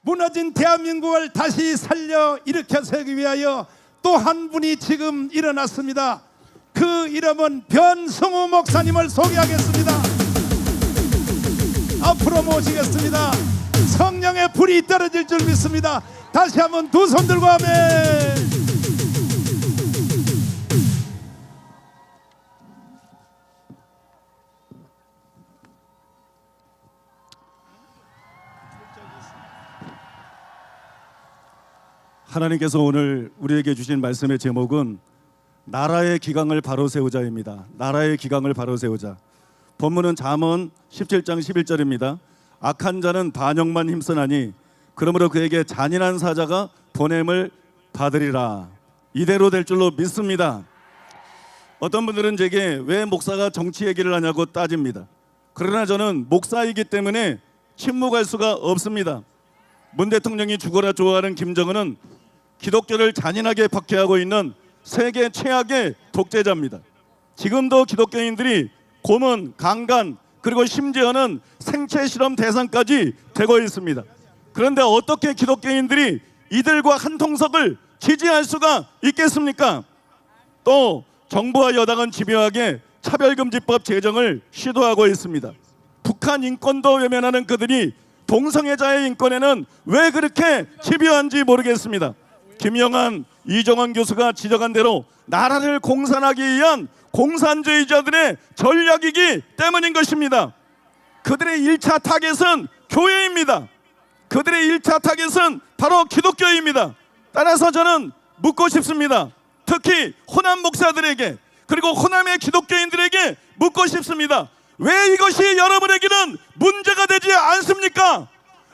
무너진 대한민국을 다시 살려 일으켜 세우기 위하여 또 한 분이 지금 일어났습니다. 그 이름은 변성우 목사님을 소개하겠습니다. 앞으로 모시겠습니다. 성령의 불이 떨어질 줄 믿습니다. 다시 한번 두 손 들고 아멘. 하나님께서 오늘 우리에게 주신 말씀의 제목은 나라의 기강을 바로 세우자입니다. 나라의 기강을 바로 세우자. 본문은 잠언 17장 11절입니다. 악한 자는 반역만 힘쓰나니 그러므로 그에게 잔인한 사자가 보냄을 받으리라. 이대로 될 줄로 믿습니다. 어떤 분들은 제게 왜 목사가 정치 얘기를 하냐고 따집니다. 그러나 저는 목사이기 때문에 침묵할 수가 없습니다. 문 대통령이 죽어라 좋아하는 김정은은 기독교를 잔인하게 박해하고 있는 세계 최악의 독재자입니다. 지금도 기독교인들이 고문, 강간, 그리고 심지어는 생체 실험 대상까지 되고 있습니다. 그런데 어떻게 기독교인들이 이들과 한 통석을 지지할 수가 있겠습니까? 또 정부와 여당은 집요하게 차별금지법 제정을 시도하고 있습니다. 북한 인권도 외면하는 그들이 동성애자의 인권에는 왜 그렇게 집요한지 모르겠습니다. 김영한, 이정원 교수가 지적한 대로 나라를 공산하기 위한 공산주의자들의 전략이기 때문인 것입니다. 그들의 1차 타겟은 교회입니다. 그들의 1차 타겟은 바로 기독교입니다. 따라서 저는 묻고 싶습니다. 특히 호남 목사들에게, 그리고 호남의 기독교인들에게 묻고 싶습니다. 왜 이것이 여러분에게는 문제가 되지 않습니까?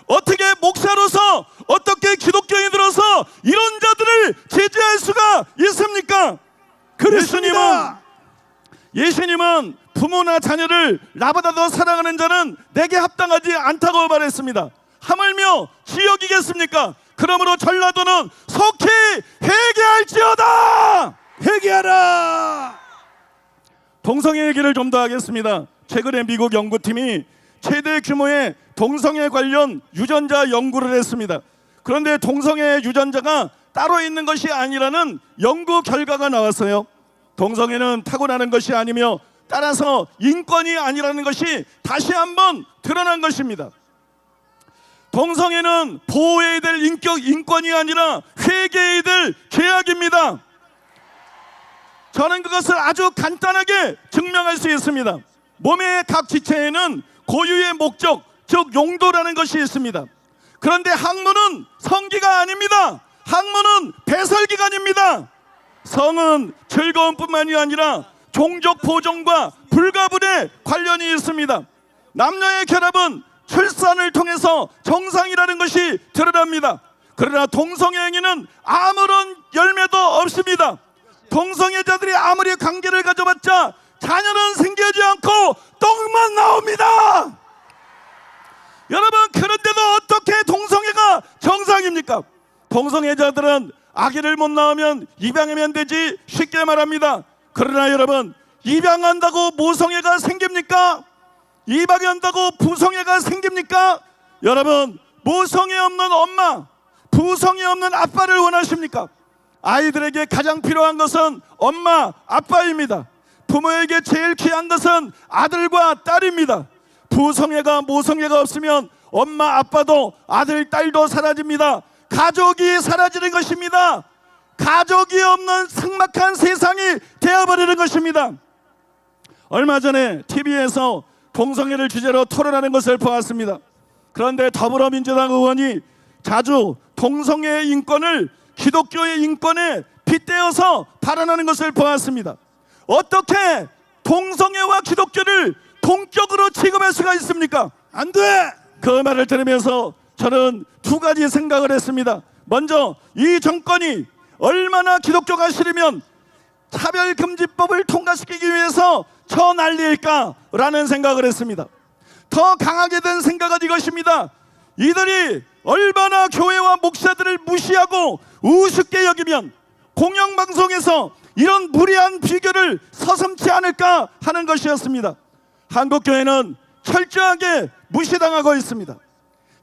어떻게 목사로서, 어떻게 기독교인으로서 이런 자들을 제재할 수가 있습니까? 예수님은 부모나 자녀를 나보다 더 사랑하는 자는 내게 합당하지 않다고 말했습니다. 하물며 지역이겠습니까? 그러므로 전라도는 속히 회개할지어다. 회개하라. 동성애 얘기를 좀 더 하겠습니다. 최근에 미국 연구팀이 최대 규모의 동성애 관련 유전자 연구를 했습니다. 그런데 동성애 유전자가 따로 있는 것이 아니라는 연구 결과가 나왔어요. 동성애는 타고나는 것이 아니며 따라서 인권이 아니라는 것이 다시 한번 드러난 것입니다. 동성애는 보호해야 될 인권이 아니라 회개해야 될 죄악입니다. 저는 그것을 아주 간단하게 증명할 수 있습니다. 몸의 각 지체에는 고유의 목적, 즉 용도라는 것이 있습니다. 그런데 학문은 성기가 아닙니다. 학문은 배설기관입니다. 성은 즐거움뿐만이 아니라 종족 보존과 불가분의 관련이 있습니다. 남녀의 결합은 출산을 통해서 정상이라는 것이 드러납니다. 그러나 동성애 행위는 아무런 열매도 없습니다. 동성애자들이 아무리 관계를 가져봤자 자녀는 생기지 않고 똥만 나옵니다. 여러분, 그런데도 어떻게 동성애가 정상입니까? 동성애자들은 아기를 못 낳으면 입양하면 되지, 쉽게 말합니다. 그러나 여러분, 입양한다고 모성애가 생깁니까? 입양한다고 부성애가 생깁니까? 여러분, 모성애 없는 엄마, 부성애 없는 아빠를 원하십니까? 아이들에게 가장 필요한 것은 엄마, 아빠입니다. 부모에게 제일 귀한 것은 아들과 딸입니다. 부성애가 모성애가 없으면 엄마, 아빠도 아들, 딸도 사라집니다. 가족이 사라지는 것입니다. 가족이 없는 삭막한 세상이 되어버리는 것입니다. 얼마 전에 TV에서 동성애를 주제로 토론하는 것을 보았습니다. 그런데 더불어민주당 의원이 자주 동성애의 인권을 기독교의 인권에 빗대어서 발언하는 것을 보았습니다. 어떻게 동성애와 기독교를 동격으로 취급할 수가 있습니까? 안 돼! 그 말을 들으면서 저는 두 가지 생각을 했습니다. 먼저, 이 정권이 얼마나 기독교가 싫으면 차별금지법을 통과시키기 위해서 저 난리일까라는 생각을 했습니다. 더 강하게 된 생각은 이것입니다. 이들이 얼마나 교회와 목사들을 무시하고 우습게 여기면 공영방송에서 이런 무리한 비교를 서슴지 않을까 하는 것이었습니다. 한국교회는 철저하게 무시당하고 있습니다.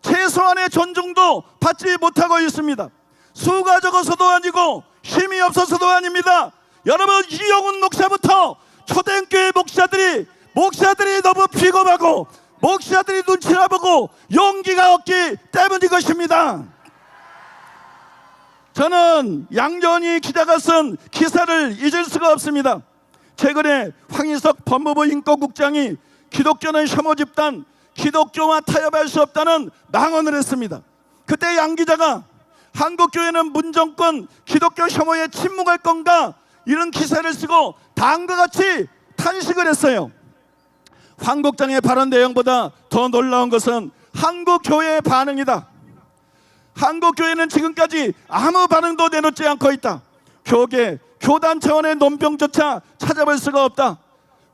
최소한의 존중도 받지 못하고 있습니다. 수가 적어서도 아니고 힘이 없어서도 아닙니다. 여러분, 이영훈 목사부터 초대교회 목사들이 너무 비겁하고 목사들이 눈치나 보고 용기가 없기 때문인 것입니다. 저는 양전희 기자가 쓴 기사를 잊을 수가 없습니다. 최근에 황희석 법무부 인권국장이 기독교는 혐오 집단, 기독교와 타협할 수 없다는 망언을 했습니다. 그때 양 기자가 한국교회는 문정권 기독교 혐오에 침묵할 건가, 이런 기사를 쓰고 다음과 같이 탄식을 했어요. 황 국장의 발언 내용보다 더 놀라운 것은 한국교회의 반응이다. 한국교회는 지금까지 아무 반응도 내놓지 않고 있다. 교단 차원의 논평조차 찾아볼 수가 없다.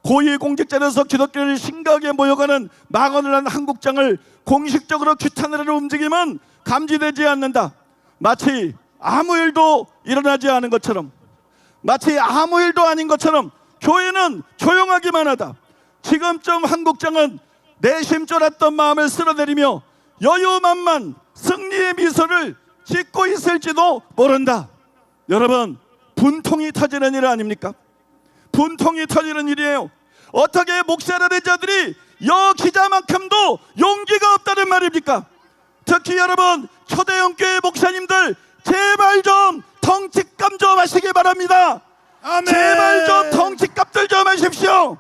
고위공직자로서 기독교를 심각하게 모욕하는 망언을 한 한국장을 공식적으로 규탄하려는 움직임은 감지되지 않는다. 마치 아무 일도 일어나지 않은 것처럼, 마치 아무 일도 아닌 것처럼 교회는 조용하기만 하다. 지금쯤 한국장은 내심 쫄았던 마음을 쓸어내리며 여유만만 승리의 미소를 짓고 있을지도 모른다. 여러분, 분통이 터지는 일 아닙니까? 분통이 터지는 일이에요. 어떻게 목사라는 자들이 여 기자만큼도 용기가 없다는 말입니까? 특히 여러분, 초대형교회 목사님들 제발 좀 덩칫감 좀 하시기 바랍니다. 아멘. 제발 좀 덩칫값들 좀 하십시오.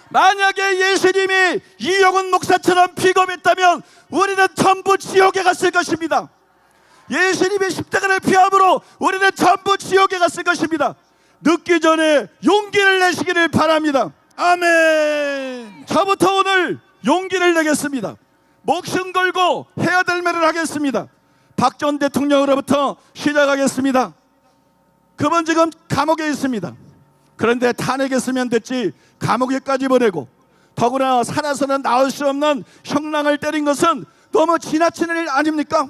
만약에 예수님이 이영훈 목사처럼 비겁했다면 우리는 전부 지옥에 갔을 것입니다. 예수님의 십자가를 피함으로 우리는 전부 지옥에 갔을 것입니다. 늦기 전에 용기를 내시기를 바랍니다. 아멘. 저부터 오늘 용기를 내겠습니다. 목숨 걸고 해야 될 말을 하겠습니다. 박 전 대통령으로부터 시작하겠습니다. 그분 지금 감옥에 있습니다. 그런데 탄핵했으면 됐지 감옥에까지 보내고, 더구나 살아서는 나올 수 없는 형량을 때린 것은 너무 지나치는 일 아닙니까?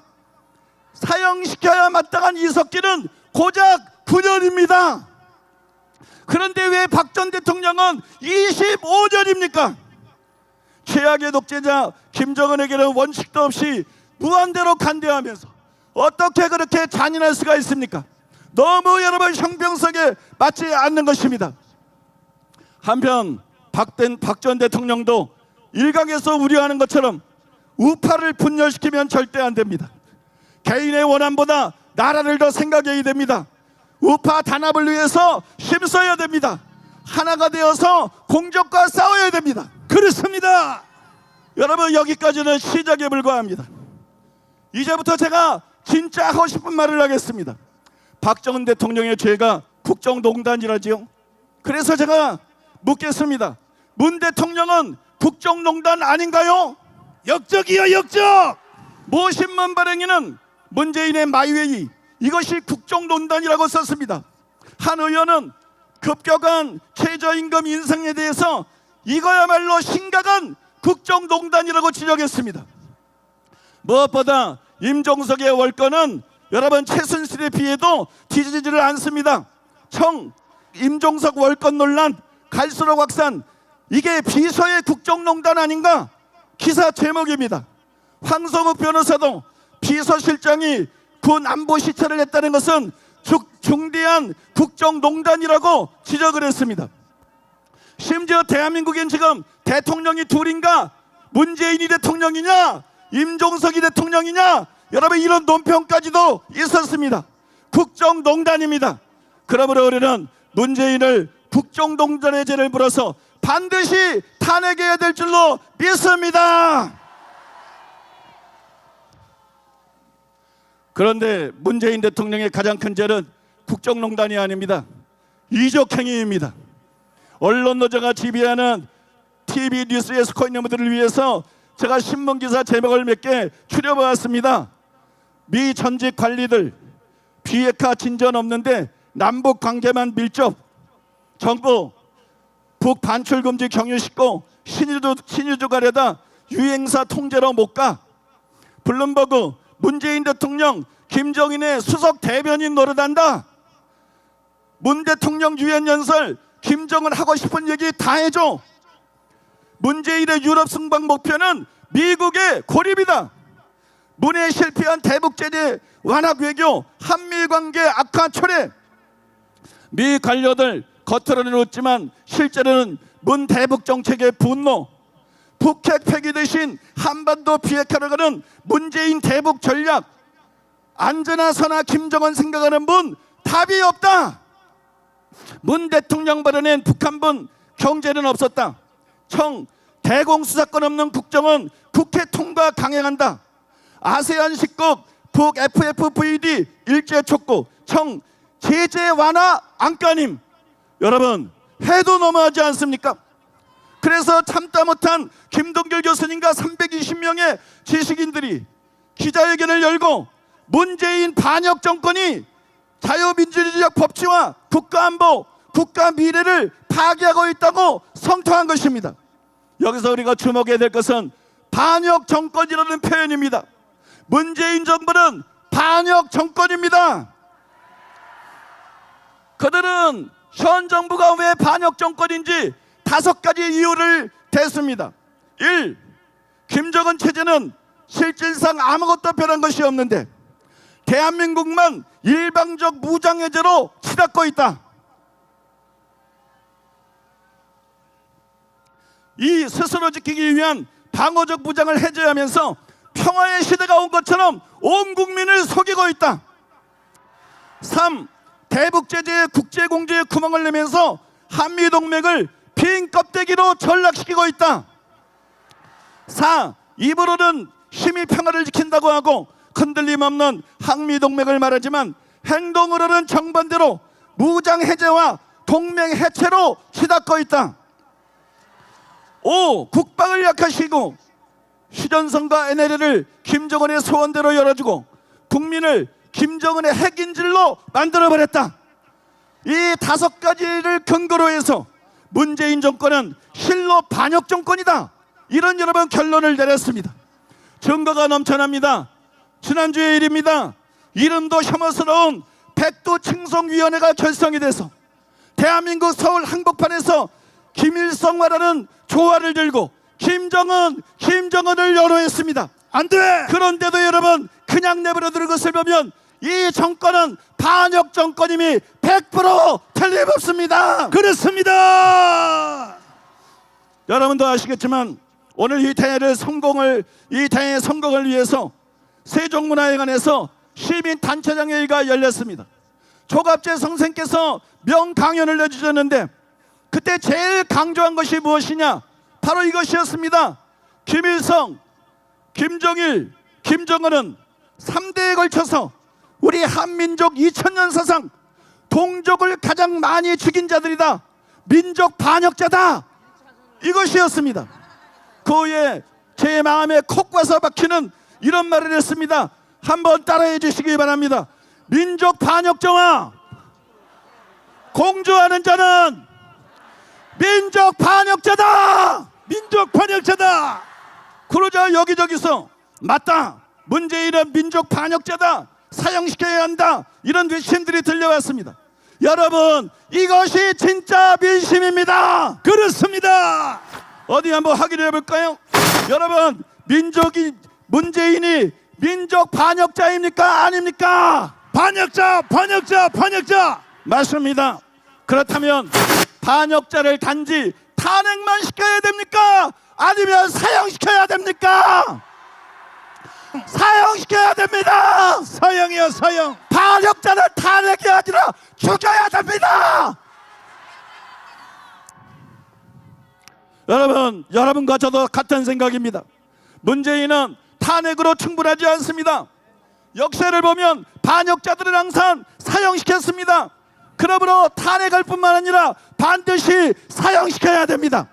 사형시켜야 마땅한 이석기는 고작 9년입니다. 그런데 왜 박 전 대통령은 25년입니까? 최악의 독재자 김정은에게는 원칙도 없이 무한대로 간대하면서 어떻게 그렇게 잔인할 수가 있습니까? 너무 여러분 형평성에 맞지 않는 것입니다. 한편 박 전 대통령도 일각에서 우려하는 것처럼 우파를 분열시키면 절대 안 됩니다. 개인의 원함보다 나라를 더 생각해야 됩니다. 우파 단합을 위해서 힘써야 됩니다. 하나가 되어서 공적과 싸워야 됩니다. 그렇습니다. 여러분, 여기까지는 시작에 불과합니다. 이제부터 제가 진짜 하고 싶은 말을 하겠습니다. 박 전 대통령의 죄가 국정농단이라지요. 그래서 제가 묻겠습니다. 문 대통령은 국정농단 아닌가요? 역적이요, 역적. 모 신문 발행인은 문재인의 마이웨이, 이것이 국정농단이라고 썼습니다. 한 의원은 급격한 최저임금 인상에 대해서 이거야말로 심각한 국정농단이라고 지적했습니다. 무엇보다 임종석의 월권은 여러분 최순실에 비해도 뒤지지를 않습니다. 임종석 월권 논란 갈수록 확산, 이게 비서의 국정농단 아닌가? 기사 제목입니다. 황성욱 변호사도 비서실장이 군 안보 시찰을 했다는 것은 중대한 국정농단이라고 지적을 했습니다. 심지어 대한민국엔 지금 대통령이 둘인가? 문재인이 대통령이냐? 임종석이 대통령이냐? 여러분, 이런 논평까지도 있었습니다. 국정농단입니다. 그러므로 우리는 문재인을 국정농단의 죄를 물어서 반드시 탄핵해야 될 줄로 믿습니다. 그런데 문재인 대통령의 가장 큰 죄는 국정농단이 아닙니다. 이적행위입니다. 언론노조가 지배하는 TV 뉴스의 스코인너들을 위해서 제가 신문기사 제목을 몇 개 추려보았습니다. 미 전직 관리들 비핵화 진전 없는데 남북 관계만 밀접, 정부 북 반출 금지 경유시고 신유주 가려다 유행사 통제로 못 가, 블룸버그 문재인 대통령 김정인의 수석 대변인 노릇한다, 문 대통령 유엔 연설 김정은 하고 싶은 얘기 다 해줘, 문재인의 유럽 순방 목표는 미국의 고립이다. 문에 실패한 대북제재 완화 외교, 한미관계 악화 초래. 미 관료들 겉으로는 웃지만 실제로는 문 대북 정책의 분노, 북핵 폐기 대신 한반도 비핵화로 가는 문재인 대북 전략, 안전하 선하 김정은 생각하는 문 답이 없다. 문 대통령 발언엔 북한분 경제는 없었다. 청 대공수사권 없는 국정은 국회 통과 강행한다. 아세안 10국 북 FFVD 일제 촉구, 청 제재 완화 안간힘. 여러분 해도 너무하지 않습니까? 그래서 참다 못한 김동길 교수님과 320명의 지식인들이 기자회견을 열고 문재인 반역 정권이 자유민주주의적 법치와 국가안보, 국가 미래를 파괴하고 있다고 성토한 것입니다. 여기서 우리가 주목해야 될 것은 반역 정권이라는 표현입니다. 문재인 정부는 반역 정권입니다. 그들은 현 정부가 왜 반역 정권인지 5가지 이유를 댔습니다. 1. 김정은 체제는 실질상 아무것도 변한 것이 없는데 대한민국만 일방적 무장해제로 치닫고 있다. 이 스스로 지키기 위한 방어적 무장을 해제하면서 평화의 시대가 온 것처럼 온 국민을 속이고 있다. 3. 대북제재의 국제공조에 구멍을 내면서 한미동맹을 빈 껍데기로 전락시키고 있다. 4. 입으로는 힘이 평화를 지킨다고 하고 흔들림 없는 한미동맹을 말하지만 행동으로는 정반대로 무장해제와 동맹해체로 치닫고 있다. 5. 국방을 약화시키고 휴전선과 NLL을 김정은의 소원대로 열어주고 국민을 김정은의 핵인질로 만들어버렸다. 이 5가지를 근거로 해서 문재인 정권은 실로 반역 정권이다. 이런 여러분 결론을 내렸습니다. 증거가 넘쳐납니다. 지난주의 일입니다. 이름도 혐오스러운 백두칭송위원회가 결성이 돼서 대한민국 서울 한복판에서 김일성화라는 조화를 들고 김정은을 연호했습니다. 안 돼! 그런데도 여러분 그냥 내버려두는 것을 보면 이 정권은 반역 정권임이 100% 틀림없습니다. 그렇습니다. 여러분도 아시겠지만 오늘 이 대회의 성공을 위해서 세종문화회관에서 시민단체장회의가 열렸습니다. 조갑재 선생께서 명강연을 내주셨는데 그때 제일 강조한 것이 무엇이냐? 바로 이것이었습니다. 김일성, 김정일, 김정은은 3대에 걸쳐서 우리 한민족 2000년 사상 동족을 가장 많이 죽인 자들이다. 민족 반역자다. 이것이었습니다. 그 후에 제 마음에 콕 와서 박히는 이런 말을 했습니다. 한번 따라해 주시기 바랍니다. 민족 반역자와 공조하는 자는 민족 반역자다. 민족 반역자다. 그러자 여기저기서 맞다, 문재인은 민족 반역자다, 사형시켜야 한다, 이런 외침들이 들려왔습니다. 여러분 이것이 진짜 민심입니다. 그렇습니다. 어디 한번 확인해 볼까요? 여러분 문재인이 민족 반역자입니까 아닙니까? 반역자. 맞습니다. 그렇다면 반역자를 단지 탄핵만 시켜야 됩니까? 아니면 사형시켜야 됩니까? 사형시켜야 됩니다. 사형이요, 사형. 반역자는 탄핵이 아니라 죽여야 됩니다. 여러분과 저도 같은 생각입니다. 문재인은 탄핵으로 충분하지 않습니다. 역사를 보면 반역자들은 항상 사형시켰습니다. 그러므로 탄핵할 뿐만 아니라 반드시 사형시켜야 됩니다.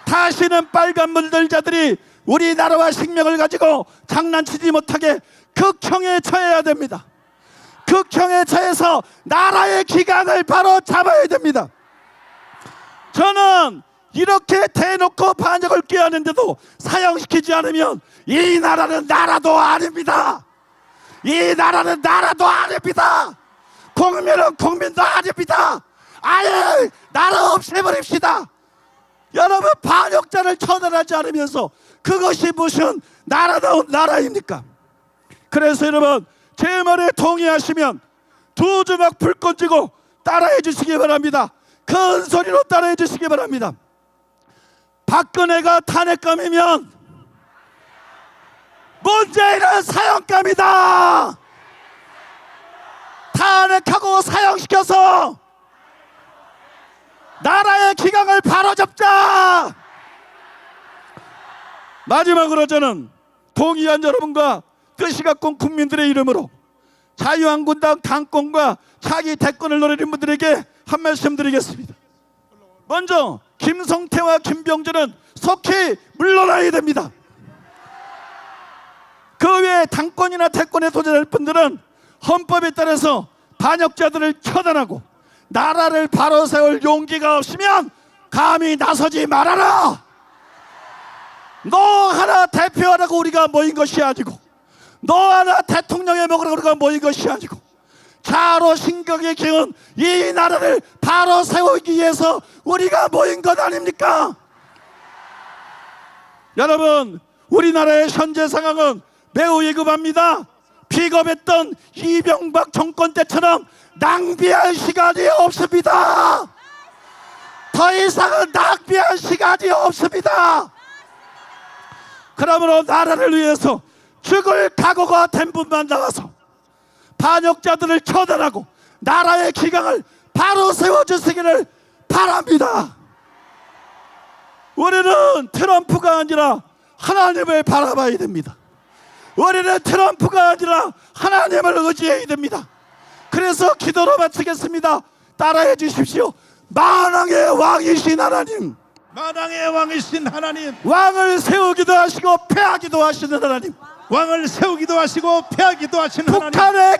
다시는 빨간 물들자들이 우리나라와 생명을 가지고 장난치지 못하게 극형에 처해야 됩니다. 극형에 처해서 나라의 기강을 바로 잡아야 됩니다. 저는 이렇게 대놓고 반역을 꾀하는데도 사형시키지 않으면 이 나라는 나라도 아닙니다. 이 나라는 나라도 아닙니다. 국민은 국민도 아닙니다. 아예 나라 없애버립시다. 여러분 반역자를 처단하지 않으면서 그것이 무슨 나라다운 나라입니까? 그래서 여러분 제 말에 동의하시면 두 주먹 불꽃 쥐고 따라해 주시기 바랍니다. 큰 소리로 따라해 주시기 바랍니다. 박근혜가 탄핵감이면 문재인은 사형감이다. 탄핵하고 사형시켜서 나라의 기강을 바로잡자. 마지막으로 저는 동의한 여러분과 뜻이 같은 국민들의 이름으로 자유한국당 당권과 차기 대권을 노리는 분들에게 한 말씀 드리겠습니다. 먼저 김성태와 김병준은 속히 물러나야 됩니다. 그 외에 당권이나 대권에 도전할 분들은 헌법에 따라서 반역자들을 처단하고 나라를 바로 세울 용기가 없으면 감히 나서지 말아라. 너 하나 대표하라고 우리가 모인 것이 아니고, 너 하나 대통령에 먹으라고 우리가 모인 것이 아니고, 자로 신경에 기운 이 나라를 바로 세우기 위해서 우리가 모인 것 아닙니까? 여러분, 우리나라의 현재 상황은 매우 위급합니다. 비겁했던 이명박 정권 때처럼 낭비할 시간이 없습니다. 더 이상은 낭비할 시간이 없습니다. 그러므로 나라를 위해서 죽을 각오가 된 분만 나와서 반역자들을 처단하고 나라의 기강을 바로 세워주시기를 바랍니다. 우리는 트럼프가 아니라 하나님을 바라봐야 됩니다. 우리는 트럼프가 아니라 하나님을 의지해야 됩니다. 그래서 기도로 마치겠습니다. 따라해 주십시오. 만왕의 왕이신 하나님, 만왕의 왕이신 하나님, 왕을 세우기도 하시고 패하기도 하시는 하나님, 왕을 세우기도 하시고 패하기도 하시는 하나님, 북한의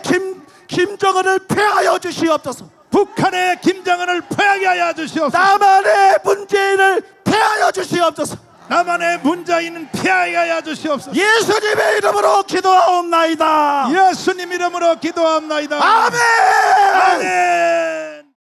김정은을 패하여 주시옵소서. 북한의 김정은을 패하게 하여 주시옵소서. 남한의 문재인을 패하여 주시옵소서. 남한의 문재인은 패하게 하여 주시옵소서. 예수님의 이름으로 기도하옵나이다. 예수님 이름으로 기도합나이다. 아멘. 아멘.